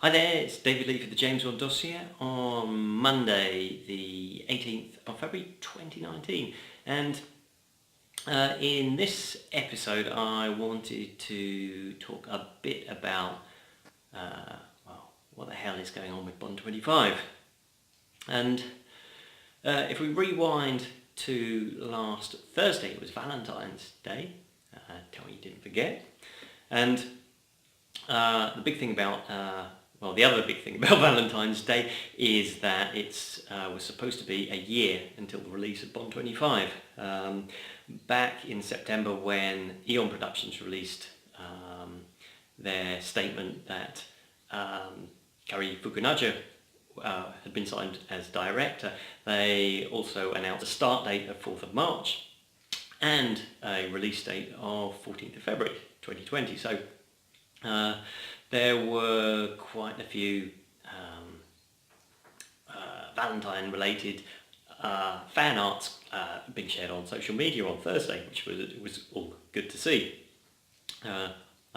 Hi there, it's David Lee for the James Bond Dossier on Monday, the 18th of February 2019. And in this episode, I wanted to talk a bit about, what the hell is going on with Bond 25. And if we rewind to last Thursday, it was Valentine's Day. Tell me you didn't forget. And the big thing about the other big thing about Valentine's Day is that it was supposed to be a year until the release of Bond 25. Back in September, when Eon Productions released their statement that Cary Fukunaga had been signed as director, they also announced a start date of 4th of March and a release date of 14th of February 2020. So there were quite a few Valentine-related fan arts being shared on social media on Thursday, which was all good to see. I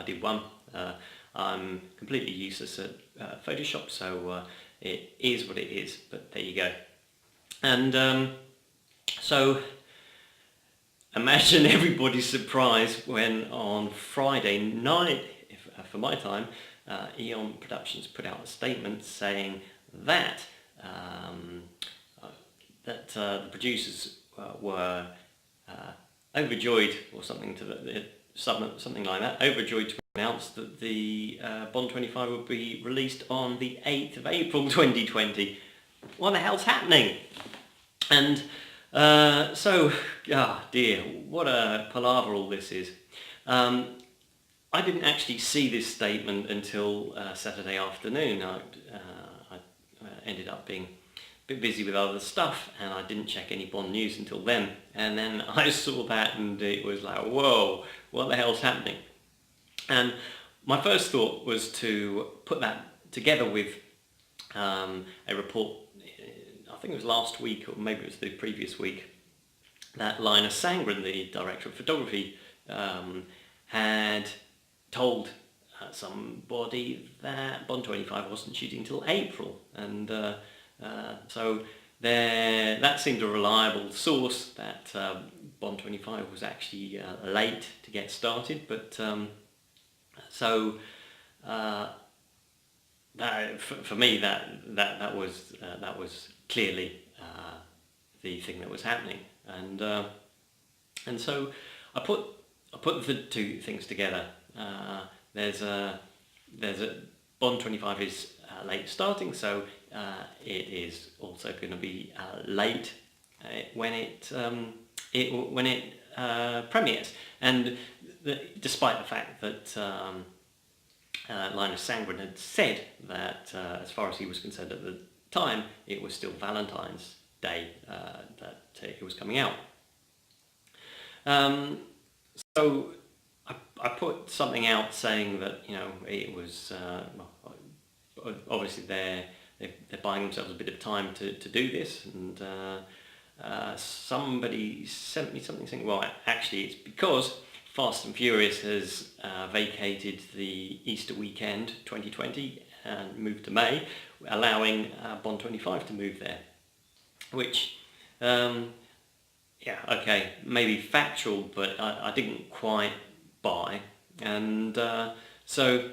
did one. I'm completely useless at Photoshop, so it is what it is, but there you go. And so imagine everybody's surprise when on Friday night, for my time, Eon Productions put out a statement saying that the producers were overjoyed, or something like that, overjoyed to announce that the Bond 25 would be released on the 8th of April 2020. What the hell's happening? And dear, what a palaver all this is. I didn't actually see this statement until Saturday afternoon. I ended up being a bit busy with other stuff, and I didn't check any Bond news until then. And then I saw that, and it was like, whoa, what the hell's happening? And my first thought was to put that together with a report, I think it was last week, or maybe it was the previous week, that Linus Sangren, the director of photography, had told somebody that Bond 25 wasn't shooting until April, and so that seemed a reliable source that Bond 25 was actually late to get started. But for me, that was clearly the thing that was happening, and so I put the two things together. There's a Bond 25 is late starting, so it is also going to be late when it premieres. And despite the fact that Linus Sangren had said that, as far as he was concerned at the time, it was still Valentine's Day that it was coming out. So I put something out saying that, it was obviously they're buying themselves a bit of time to do this, and somebody sent me something saying, well, actually it's because Fast and Furious has vacated the Easter weekend 2020 and moved to May, allowing Bond 25 to move there, which maybe factual, but I didn't quite buy. And so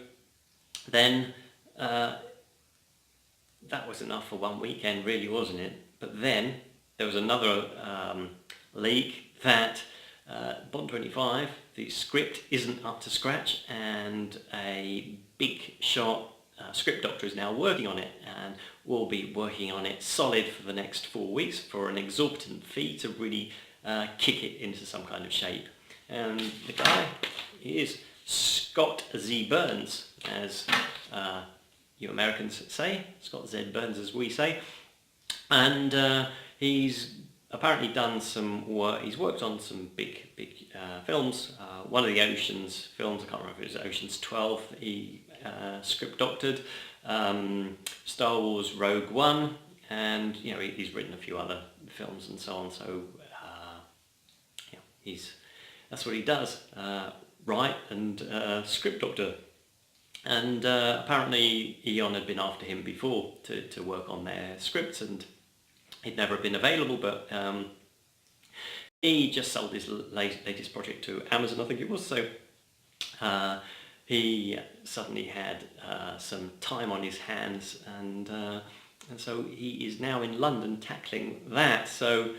then that was enough for one weekend, really, wasn't it? But then there was another leak that Bond 25, the script isn't up to scratch, and a big shot script doctor is now working on it, and will be working on it solid for the next 4 weeks for an exorbitant fee to really kick it into some kind of shape. And the guy is Scott Z. Burns, as you Americans say, Scott Z. Burns as we say, and he's apparently done some work. He's worked on some big films. One of the Oceans films, I can't remember if it was Oceans 12, he script doctored. Star Wars Rogue One, and he's written a few other films and so on. So that's what he does, write and script doctor. And apparently Eon had been after him before to work on their scripts, and he'd never been available, but he just sold his latest project to Amazon, I think it was, so he suddenly had some time on his hands, and so he is now in London tackling that. So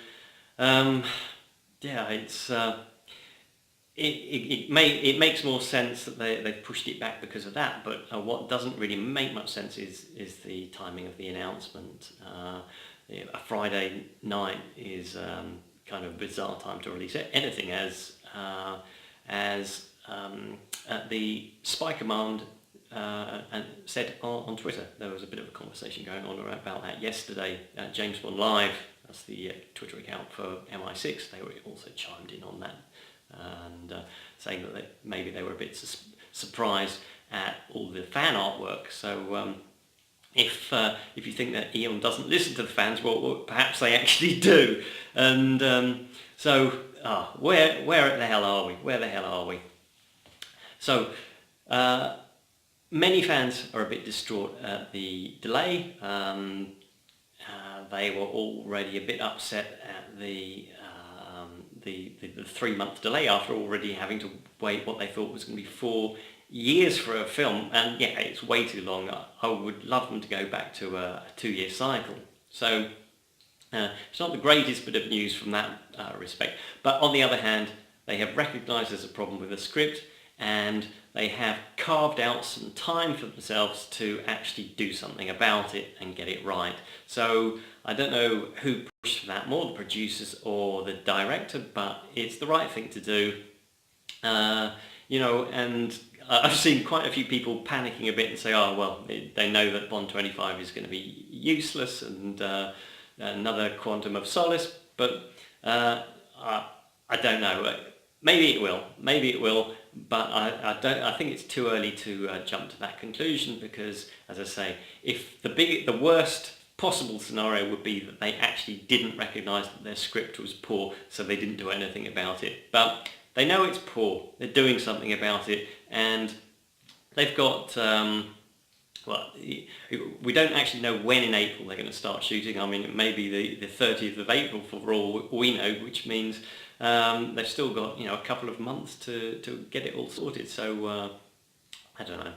yeah, it makes more sense that they've pushed it back because of that, but what doesn't really make much sense is the timing of the announcement. A Friday night is kind of a bizarre time to release anything, as the Spy Command and said on Twitter. There was a bit of a conversation going on about that yesterday. James Bond Live, that's the Twitter account for MI6, they were also chimed in on that, and saying that maybe they were a bit surprised at all the fan artwork. So if you think that Eon doesn't listen to the fans, well perhaps they actually do. And so where the hell are we? Where the hell are we? So many fans are a bit distraught at the delay. They were already a bit upset at the 3-month delay after already having to wait what they thought was going to be 4 years for a film, and yeah, it's way too long. I would love them to go back to a 2-year cycle. So it's not the greatest bit of news from that respect, but on the other hand, they have recognised there's a problem with the script, and they have carved out some time for themselves to actually do something about it and get it right. So I don't know who pushed for that more, the producers or the director, but it's the right thing to do. You know, and I've seen quite a few people panicking a bit and say, oh, well, they know that Bond 25 is going to be useless and another Quantum of Solace, but I don't know. Maybe it will, but I think it's too early to jump to that conclusion, because, as I say, if the worst possible scenario would be that they actually didn't recognise that their script was poor, so they didn't do anything about it. But they know it's poor, they're doing something about it, and they've got, well, we don't actually know when in April they're going to start shooting. I mean, maybe the 30th of April for all we know, which means they've still got, you know, a couple of months to get it all sorted. So I don't know.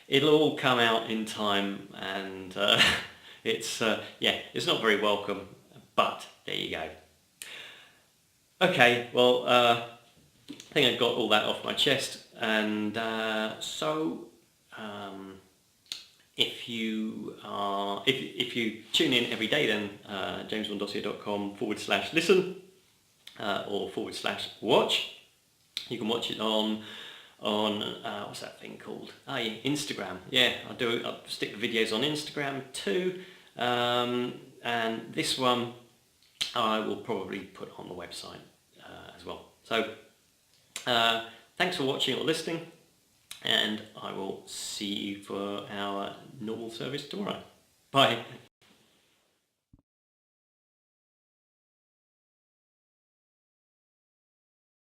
It'll all come out in time, and it's not very welcome, but there you go. Okay, well, I think I've got all that off my chest, and so if you tune in every day, then jamesbonddossier.com/listen or /watch. You can watch it on what's that thing called? Yeah, Instagram. Yeah, I'll stick the videos on Instagram too, and this one I will probably put on the website as well. So thanks for watching or listening, and I will see you for our normal service tomorrow. Bye.